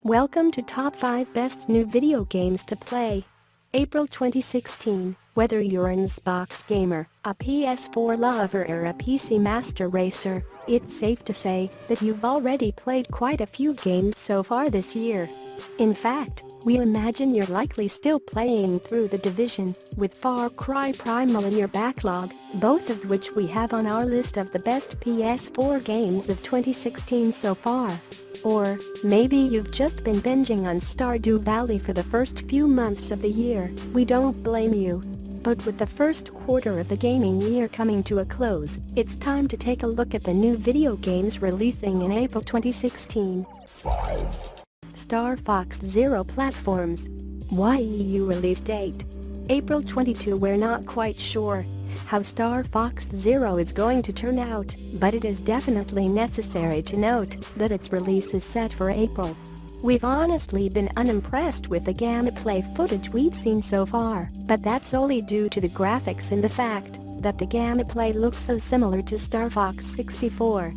Welcome to Top 5 Best New Video Games to Play. April 2016. Whether you're an Xbox gamer, a PS4 lover or a PC master racer, it's safe to say that you've already played quite a few games so far this year. In fact, we imagine you're likely still playing through The Division, with Far Cry Primal in your backlog, both of which we have on our list of the best PS4 games of 2016 so far. Or maybe you've just been binging on Stardew Valley for the first few months of the year. We don't blame you. But with the first quarter of the gaming year coming to a close, it's time to take a look at the new video games releasing in April 2016. 5. Star Fox Zero Platforms. YEU release date. April 22. We're not quite sure how Star Fox Zero is going to turn out, but it is definitely necessary to note that its release is set for April. We've honestly been unimpressed with the gameplay footage we've seen so far, but that's solely due to the graphics and the fact that the gameplay looks so similar to Star Fox 64.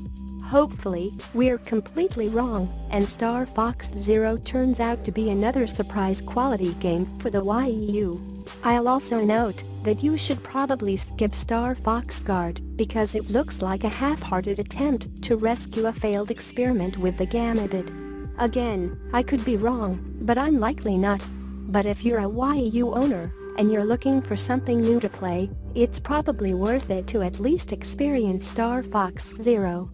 Hopefully, we're completely wrong, and Star Fox Zero turns out to be another surprise quality game for the YEU. I'll also note that you should probably skip Star Fox Guard because it looks like a half-hearted attempt to rescue a failed experiment with the Gamabit. Again, I could be wrong, but I'm likely not. But if you're a YEU owner and you're looking for something new to play, it's probably worth it to at least experience Star Fox Zero.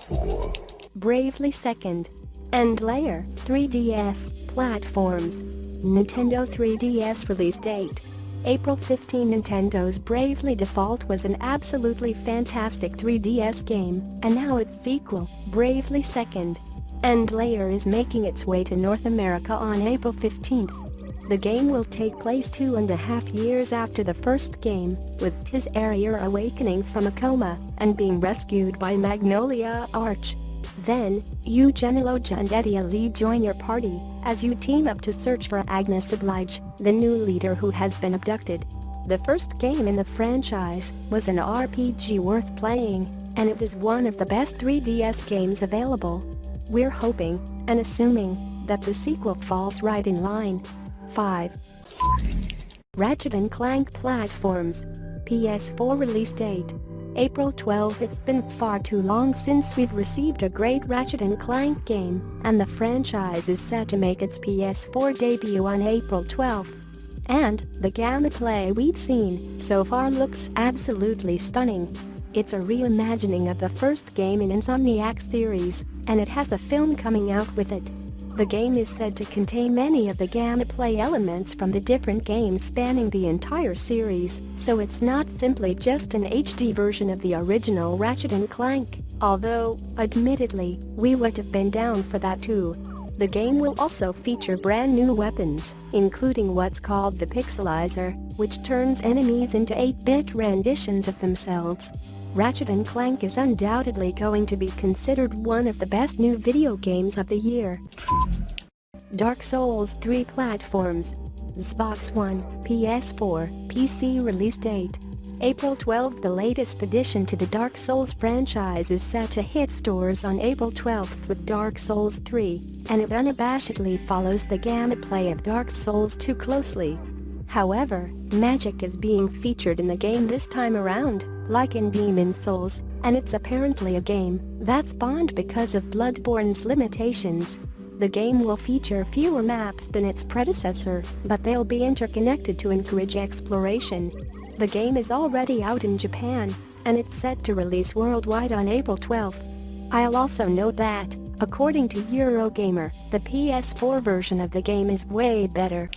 4. Bravely Second. End Layer 3DS Platforms. Nintendo 3DS release date. April 15. Nintendo's Bravely Default was an absolutely fantastic 3DS game, and now its sequel, Bravely Second. End Layer is making its way to North America on April 15th. The game will take place 2.5 years after the first game, with Tiz Area awakening from a coma and being rescued by Magnolia Arch. Then, you Genealogia and Eddie Ali join your party as you team up to search for Agnes Oblige, the new leader who has been abducted. The first game in the franchise was an RPG worth playing, and it is one of the best 3DS games available. We're hoping and assuming that the sequel falls right in line. 5. Ratchet Clank Platforms. PS4 release date. April 12. It's been far too long since we've received a great Ratchet & Clank game, and the franchise is set to make its PS4 debut on April 12. And the gameplay we've seen so far looks absolutely stunning. It's a reimagining of the first game in Insomniac's series, and it has a film coming out with it. The game is said to contain many of the gameplay elements from the different games spanning the entire series, so it's not simply just an HD version of the original Ratchet & Clank, although, admittedly, we would have been down for that too. The game will also feature brand new weapons, including what's called the Pixelizer, which turns enemies into 8-bit renditions of themselves. Ratchet & Clank is undoubtedly going to be considered one of the best new video games of the year. Dark Souls 3 Platforms. Xbox One, PS4, PC release date. April 12. The latest addition to the Dark Souls franchise is set to hit stores on April 12 with Dark Souls 3, and it unabashedly follows the gameplay of Dark Souls 2 closely. However, magic is being featured in the game this time around, like in Demon's Souls, and it's apparently a game that's spawned because of Bloodborne's limitations. The game will feature fewer maps than its predecessor, but they'll be interconnected to encourage exploration. The game is already out in Japan, and it's set to release worldwide on April 12. I'll also note that, according to Eurogamer, the PS4 version of the game is way better.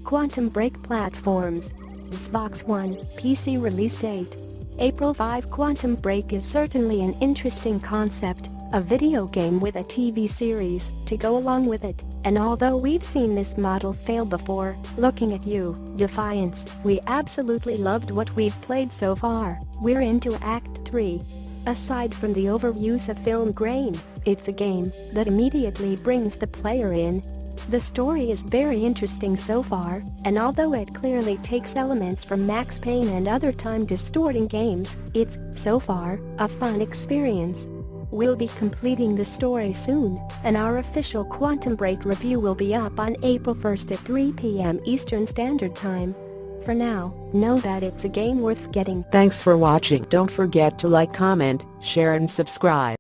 Quantum Break Platforms. Xbox One, PC release date. April 5. Quantum Break is certainly an interesting concept, a video game with a TV series to go along with it, and although we've seen this model fail before, looking at you, Defiance, we absolutely loved what we've played so far. We're into Act 3. Aside from the overuse of film grain, it's a game that immediately brings the player in. The story is very interesting so far, and although it clearly takes elements from Max Payne and other time-distorting games, it's, so far, a fun experience. We'll be completing the story soon, and our official Quantum Break review will be up on April 1st at 3 p.m. Eastern Standard Time. For now, know that it's a game worth getting. Thanks for watching. Don't forget to like, comment, share and subscribe.